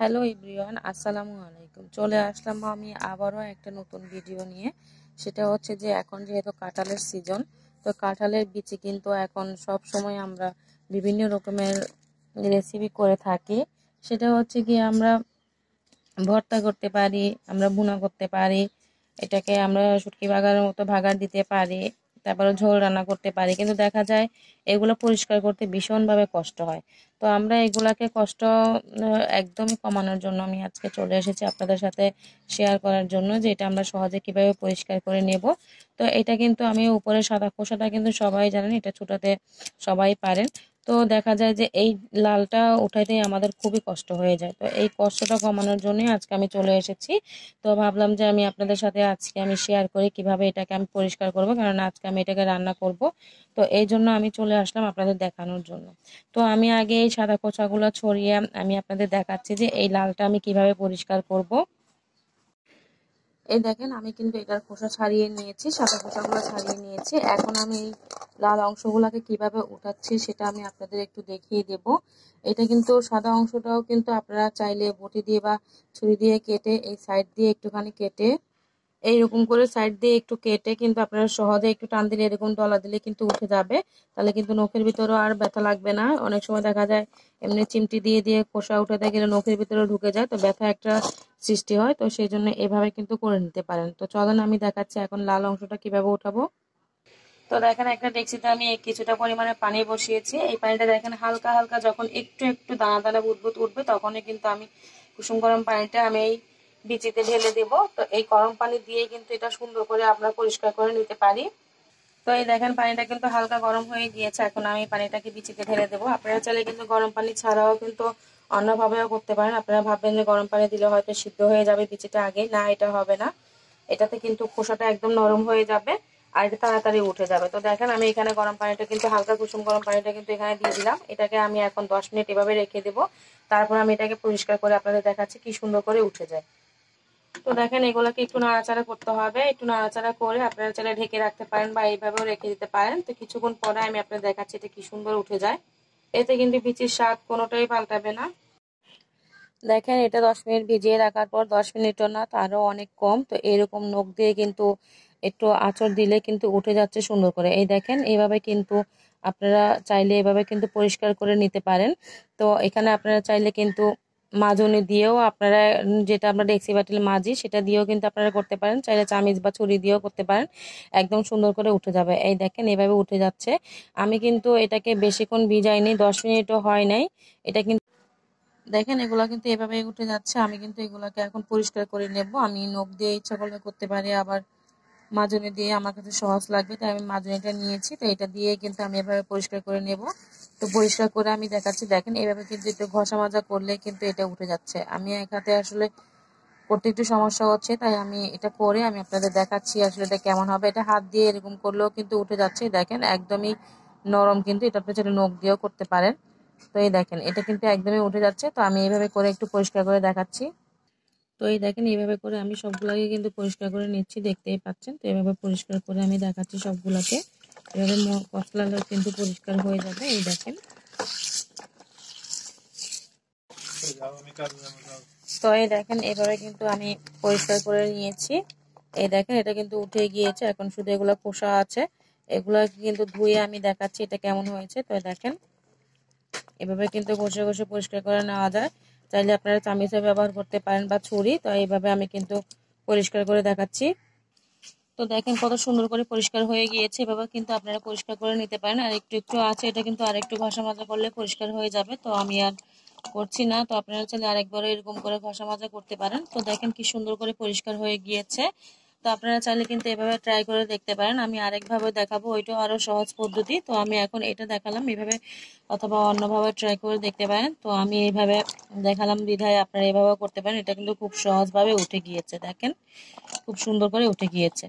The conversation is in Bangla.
হ্যালো এভরিওয়ান, আসসালামু আলাইকুম। চলে আসলাম আমি আবারও একটা নতুন ভিডিও নিয়ে। সেটা হচ্ছে যে এখন যেহেতু কাঁঠালের সিজন, তো কাঁঠালের বিচি কিন্তু এখন সব সময় আমরা বিভিন্ন রকমের রেসিপি করে থাকি। সেটা হচ্ছে কি আমরা ভর্তা করতে পারি, আমরা ভুনা করতে পারি, এটাকে আমরা শুটকি ভাগার মতো ভাগার দিতে পারি, তারপরে ঝোল রান্না করতে পারি। কিন্তু দেখা যায় এগুলো পরিষ্কার করতে ভীষণভাবে কষ্ট হয়। তো আমরা এগুলাকে কষ্ট একদমই কমানোর জন্য আমি আজকে চলে এসেছি আপনাদের সাথে শেয়ার করার জন্য যে এটা আমরা সহজে কিভাবে পরিষ্কার করে নেব। তো এটা কিন্তু আমি উপরে সাদা খোসাটা কিন্তু সবাই জানেন, এটা ছুটাতে সবাই পারেন। তো দেখা যায় যে এই লালটা উঠাইতেই আমাদের খুবই কষ্ট হয়ে যায়। তো এই কষ্টটা কমানোর জন্যই আজকে আমি চলে এসেছি। তো ভাবলাম যে আমি আপনাদের সাথে আজকে আমি শেয়ার করি কিভাবে এটাকে আমি পরিষ্কার করব, কারণ আজকে আমি এটাকে রান্না করব। তো এই জন্য আমি চলে আসলাম আপনাদের দেখানোর জন্য। তো আমি আগে এই সাদা খোসাগুলো ছড়িয়ে আমি আপনাদের দেখাচ্ছি যে এই লালটা আমি কিভাবে পরিষ্কার করব। এই দেখেন আমি কিন্তু এটার খোসা ছাড়িয়ে নিয়েছি, সাদা খোসাগুলো ছাড়িয়ে নিয়েছি। এখন আমি এই লাল অংশগুলোকে কিভাবে উঠাচ্ছি সেটা আমি আপনাদের একটু দেখিয়ে দেব। এটা কিন্তু সাদা অংশটাও কিন্তু আপনারা চাইলে বটি দিয়ে বা ছুরি দিয়ে কেটে এই সাইড দিয়ে একটুখানি কেটে এইরকম করে সাইড দিয়ে একটু কেটে কিন্তু আপনারা সহজে একটু টান দিলে এরকম ডলা দিলে কিন্তু উঠে যাবে। তাহলে কিন্তু নখের ভিতরেও আর ব্যথা লাগবে না। অনেক সময় দেখা যায় এমনি চিমটি দিয়ে দিয়ে খোসা উঠাতে গেলে নখের ভিতরে ঢুকে যায়, তো ব্যথা একটা সৃষ্টি হয়। তো সেই জন্য এভাবে কিন্তু করে নিতে পারেন। তো চলেন আমি দেখাচ্ছি এখন লাল অংশটা কিভাবে উঠাবো। তো দেখেন একটা ডেক্সিতে আমি কিছুটা পরিমাণে পানি বসিয়েছি। এই পানিটা দেখেন হালকা হালকা যখন একটু একটু দানা দানা বুদবুদ উঠবে তখনই কিন্তু আমি কুসুম গরম পানিটা আমি এই বিচিতে ঢেলে দেব। তো এই গরম পানি দিয়ে কিন্তু এটা সুন্দর করে আমরা পরিষ্কার করে নিতে পারি। তো এই দেখেন পানিটা কিন্তু হালকা গরম হয়ে গিয়েছে। এখন আমি পানিটাকে বিচিতে ঢেলে দেবো। আপনারা চাইলে কিন্তু গরম পানি ছাড়াও কিন্তু অন্যভাবেও করতে পারেন। আপনারা ভাববেন যে গরম পানি দিলে হয়তো সিদ্ধ হয়ে যাবে বিচিটা আগে, না এটা হবে না। এটাতে কিন্তু খোসাটা একদম নরম হয়ে যাবে আর এটা তাড়াতাড়ি উঠে যাবে। তো দেখেন আমি এখানে গরম পানিটা কিন্তু হালকা কুসুম গরম পানিটা কিন্তু এখানে দিয়ে দিলাম। এটাকে আমি এখন 10 মিনিট এভাবে রেখে দেবো। তারপর আমি এটাকে পরিষ্কার করে আপনাদের দেখাচ্ছি কি সুন্দর করে উঠে যায়। তো দেখেন এগুলোকে একটু নাড়াচাড়া করতে হবে। একটু নাড়াচাড়া করে আপনারা চাইলে ঢেকে রাখতে পারেন বা এইভাবেও রেখে দিতে পারেন। তো কিছুক্ষণ পরে আমি আপনাদের দেখাচ্ছি এটা কি সুন্দর উঠে যায়। এতে কিন্তু বিচির স্বাদ কোনোটাই পাল্টাবে না। দেখেন এটা 10 মিনিট ভিজিয়ে রাখার পর 10 মিনিটও না, তারও অনেক কম। তো এরকম নখ দিয়ে কিন্তু একটু আঁচড় দিলে কিন্তু উঠে যাচ্ছে সুন্দর করে। এই দেখেন এইভাবে কিন্তু আপনারা চাইলে এভাবে কিন্তু পরিষ্কার করে নিতে পারেন। তো এখানে আপনারা চাইলে কিন্তু মাজনি দিয়েও আপনারা যেটা আমরা ডেক্সি বাটিল মাজি সেটা দিয়েও কিন্তু আপনারা করতে পারেন, চাইলে চামিচ বা ছুরি দিয়েও করতে পারেন। একদম সুন্দর করে উঠে যাবে। এই দেখেন এভাবে উঠে যাচ্ছে। আমি কিন্তু এটাকে বেশিক্ষণ ভিজাইনি, 10 মিনিটও হয় নাই। এটা কিন্তু দেখেন এগুলা কিন্তু এভাবে উঠে যাচ্ছে। আমি কিন্তু এগুলাকে এখন পরিষ্কার করে নেব। আমি নখ দিয়ে ইচ্ছা করলে করতে পারি, আবার মাজনি দিয়ে আমার কাছে সহজ লাগবে তাই আমি মাজনিটা নিয়েছি। তো এটা দিয়ে কিন্তু আমি এভাবে পরিষ্কার করে নেব। তো পরিষ্কার করে আমি দেখাচ্ছি। দেখেন এভাবে কিন্তু একটু ঘষা মাজা করলে কিন্তু এটা উঠে যাচ্ছে। আমি এক হাতে আসলে করতে একটু সমস্যা হচ্ছে, তাই আমি এটা করে আমি আপনাদের দেখাচ্ছি আসলে এটা কেমন হবে। এটা হাত দিয়ে এরকম করলেও কিন্তু উঠে যাচ্ছে। দেখেন একদমই নরম, কিন্তু এটা আপনি চাইলে নখ দিয়েও করতে পারেন। তো এই দেখেন এটা কিন্তু একদমই উঠে যাচ্ছে। তো আমি এইভাবে করে একটু পরিষ্কার করে দেখাচ্ছি। তো এই দেখেন এইভাবে করে আমি সবগুলোকে কিন্তু পরিষ্কার করে নিচ্ছি, দেখতেই পাচ্ছেন। তো এভাবে পরিষ্কার করে আমি দেখাচ্ছি সবগুলোকে। এভাবে মশলাটা কিন্তু পরিষ্কার হয়ে যাবে। এই দেখেন। তো এই দেখেন এভাবে কিন্তু আমি পরিষ্কার করে নিয়েছি। এই দেখেন এটা কিন্তু উঠে গিয়েছে। এখন শুধু এগুলো খোসা আছে, এগুলো কিন্তু ধুয়ে আমি দেখাচ্ছি এটা কেমন হয়েছে। তো দেখেন এভাবে কিন্তু ঘষে ঘষে পরিষ্কার করে নেওয়া যায়। চাইলে আপনারা চামিচে ব্যবহার করতে পারেন বা ছুরি। তো এইভাবে আমি কিন্তু পরিষ্কার করে দেখাচ্ছি। তো দেখেন কত সুন্দর করে পরিষ্কার হয়ে গিয়েছে। এভাবে কিন্তু আপনারা পরিষ্কার করে নিতে পারেন। আর একটু একটু আছে, এটা কিন্তু আরেকটু ঘষা মাজা করলে পরিষ্কার হয়ে যাবে। তো আমি আর করছি না। তো আপনারা চাইলে আরেকবারও এরকম করে ঘষা মাজা করতে পারেন। তো দেখেন কি সুন্দর করে পরিষ্কার হয়ে গিয়েছে। তো আপনারা চাইলে কিন্তু এভাবে ট্রাই করে দেখতে পারেন। আমি আরেকভাবে দেখাবো, ওইটাও আরো সহজ পদ্ধতি। তো আমি এখন এটা দেখালাম এভাবে, অথবা অন্যভাবে ট্রাই করে দেখতে পারেন। তো আমি এইভাবে দেখালাম বিধায় আপনারা এভাবে করতে পারেন। এটা কিন্তু খুব সহজভাবে উঠে গিয়েছে। দেখেন খুব সুন্দর করে উঠে গিয়েছে।